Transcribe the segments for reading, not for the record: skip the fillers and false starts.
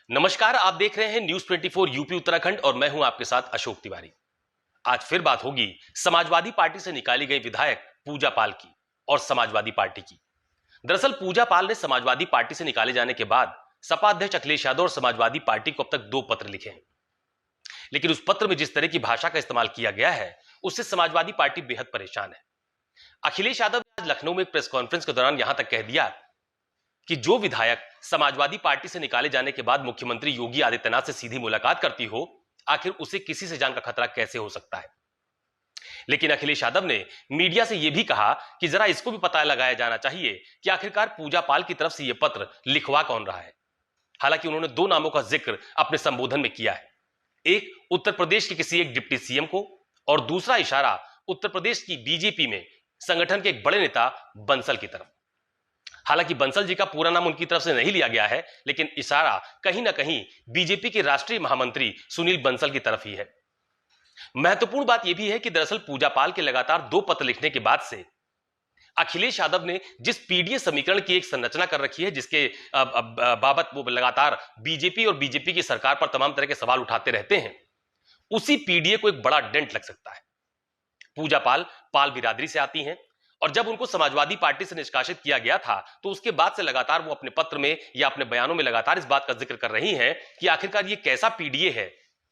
नमस्कार, आप देख रहे हैं न्यूज 24 यूपी उत्तराखंड और मैं हूं आपके साथ अशोक तिवारी। आज फिर बात होगी समाजवादी पार्टी से निकाली गई विधायक पूजा पाल की और समाजवादी पार्टी की। दरअसल पूजा पाल ने समाजवादी पार्टी से निकाले जाने के बाद सपा अध्यक्ष अखिलेश यादव और समाजवादी पार्टी को अब तक 2 पत्र लिखे हैं, लेकिन उस पत्र में जिस तरह की भाषा का इस्तेमाल किया गया है उससे समाजवादी पार्टी बेहद परेशान है। अखिलेश यादव ने आज लखनऊ में एक प्रेस कॉन्फ्रेंस के दौरान यहां तक कह दिया कि जो विधायक समाजवादी पार्टी से निकाले जाने के बाद मुख्यमंत्री योगी आदित्यनाथ से सीधी मुलाकात करती हो, आखिर उसे किसी से जान का खतरा कैसे हो सकता है। लेकिन अखिलेश यादव ने मीडिया से यह भी कहा कि जरा इसको भी पता लगाया जाना चाहिए कि आखिरकार पूजा पाल की तरफ से यह पत्र लिखवा कौन रहा है। हालांकि उन्होंने 2 नामों का जिक्र अपने संबोधन में किया है, एक उत्तर प्रदेश के किसी एक डिप्टी सीएम को और दूसरा इशारा उत्तर प्रदेश की बीजेपी में संगठन के एक बड़े नेता बंसल की तरफ। हालांकि बंसल जी का पूरा नाम उनकी तरफ से नहीं लिया गया है, लेकिन इशारा कहीं ना कहीं बीजेपी के राष्ट्रीय महामंत्री सुनील बंसल की तरफ ही है। महत्वपूर्ण बात यह भी है कि दरअसल पूजा पाल के लगातार 2 पत्र लिखने के बाद से अखिलेश यादव ने जिस पीडीए समीकरण की एक संरचना कर रखी है, जिसके बाबत वो लगातार बीजेपी और बीजेपी की सरकार पर तमाम तरह के सवाल उठाते रहते हैं, उसी पीडीए को एक बड़ा डेंट लग सकता है। पूजा पाल पाल बिरादरी से आती हैं और जब उनको समाजवादी पार्टी से निष्कासित किया गया था तो उसके बाद से लगातार वो अपने पत्र में या अपने बयानों में लगातार इस बात का जिक्र कर रही हैं कि आखिरकार ये कैसा पीडीए है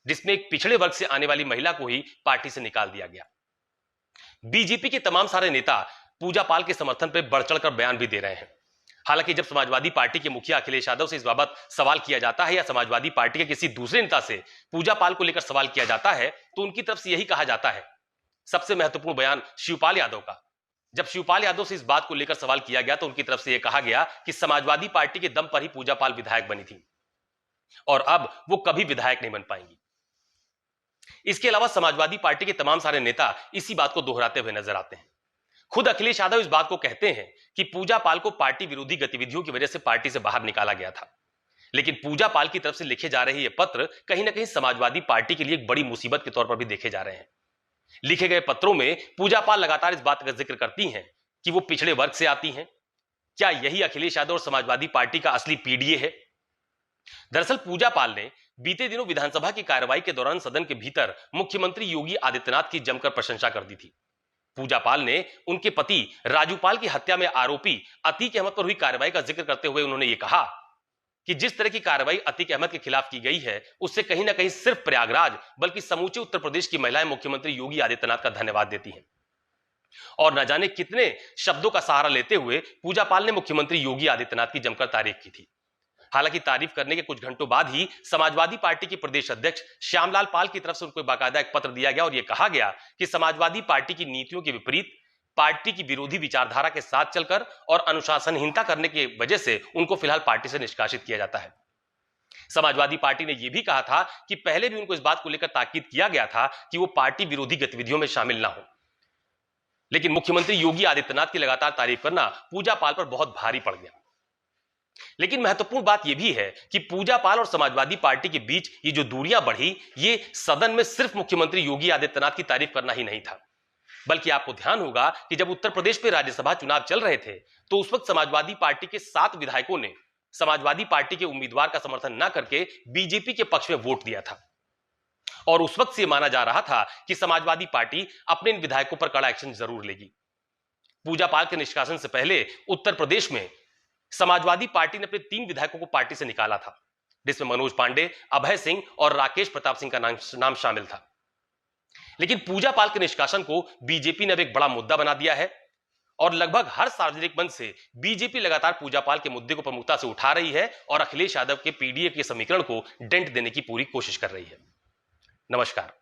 जिसमें एक पिछड़े वर्ग से आने वाली महिला को ही पार्टी से निकाल दिया गया। बीजेपी के तमाम सारे नेता पूजा पाल के समर्थन पर बढ़ चढ़कर बयान भी दे रहे हैं। हालांकि जब समाजवादी पार्टी के मुखिया अखिलेश यादव से इस बाबत सवाल किया जाता है या समाजवादी पार्टी के किसी दूसरे नेता से पूजा पाल को लेकर सवाल किया जाता है तो उनकी तरफ से यही कहा जाता है। सबसे महत्वपूर्ण बयान शिवपाल यादव का, जब शिवपाल यादव से इस बात को लेकर सवाल किया गया तो उनकी तरफ से यह कहा गया कि समाजवादी पार्टी के दम पर ही पूजा पाल विधायक बनी थी और अब वो कभी विधायक नहीं बन पाएंगी। इसके अलावा समाजवादी पार्टी के तमाम सारे नेता इसी बात को दोहराते हुए नजर आते हैं। खुद अखिलेश यादव इस बात को कहते हैं कि पूजा पाल को पार्टी विरोधी गतिविधियों की वजह से पार्टी से बाहर निकाला गया था, लेकिन पूजा पाल की तरफ से लिखे जा रहे ये पत्र कहीं ना कहीं समाजवादी पार्टी के लिए एक बड़ी मुसीबत के तौर पर भी देखे जा रहे हैं। लिखे गए पत्रों में पूजा पाल लगातार इस बात का जिक्र करती हैं कि वो पिछड़े वर्ग से आती हैं। क्या यही अखिलेश यादव और समाजवादी पार्टी का असली पीडीए है? दरअसल पूजा पाल ने बीते दिनों विधानसभा की कार्रवाई के दौरान सदन के भीतर मुख्यमंत्री योगी आदित्यनाथ की जमकर प्रशंसा कर दी थी। पूजा पाल ने उनके पति राजू पाल की हत्या में आरोपी अतीक अहमद पर हुई कार्रवाई का जिक्र करते हुए उन्होंने ये कहा कि जिस तरह की कार्रवाई अतीक अहमद के खिलाफ की गई है उससे कहीं ना कहीं सिर्फ प्रयागराज बल्कि समूचे उत्तर प्रदेश की महिलाएं मुख्यमंत्री योगी आदित्यनाथ का धन्यवाद देती हैं। और न जाने कितने शब्दों का सहारा लेते हुए पूजा पाल ने मुख्यमंत्री योगी आदित्यनाथ की जमकर तारीफ की थी। हालांकि तारीफ करने के कुछ घंटों बाद ही समाजवादी पार्टी के प्रदेश अध्यक्ष श्यामलाल पाल की तरफ से उनको बाकायदा एक पत्र दिया गया और यह कहा गया कि समाजवादी पार्टी की नीतियों के विपरीत पार्टी की विरोधी विचारधारा के साथ चलकर और अनुशासनहीनता करने की वजह से उनको फिलहाल पार्टी से निष्कासित किया जाता है। समाजवादी पार्टी ने यह भी कहा था कि पहले भी उनको इस बात को लेकर ताकीद किया गया था कि वो पार्टी विरोधी गतिविधियों में शामिल ना हो, लेकिन मुख्यमंत्री योगी आदित्यनाथ की लगातार तारीफ करना पूजा पाल पर बहुत भारी पड़ गया। लेकिन महत्वपूर्ण बात यह भी है कि पूजा पाल और समाजवादी पार्टी के बीच ये जो दूरियां बढ़ी, ये सदन में सिर्फ मुख्यमंत्री योगी आदित्यनाथ की तारीफ करना ही नहीं था, बल्कि आपको ध्यान होगा कि जब उत्तर प्रदेश में राज्यसभा चुनाव चल रहे थे तो उस वक्त समाजवादी पार्टी के 7 विधायकों ने समाजवादी पार्टी के उम्मीदवार का समर्थन न करके बीजेपी के पक्ष में वोट दिया था और उस वक्त से माना जा रहा था कि समाजवादी पार्टी अपने इन विधायकों पर कड़ा एक्शन जरूर लेगी। पूजा पाल के निष्कासन से पहले उत्तर प्रदेश में समाजवादी पार्टी ने अपने 3 विधायकों को पार्टी से निकाला था, जिसमें मनोज पांडे, अभय सिंह और राकेश प्रताप सिंह का नाम शामिल था। लेकिन पूजा पाल के निष्कासन को बीजेपी ने अब एक बड़ा मुद्दा बना दिया है और लगभग हर सार्वजनिक मंच से बीजेपी लगातार पूजा पाल के मुद्दे को प्रमुखता से उठा रही है और अखिलेश यादव के पीडीए के समीकरण को डेंट देने की पूरी कोशिश कर रही है। नमस्कार।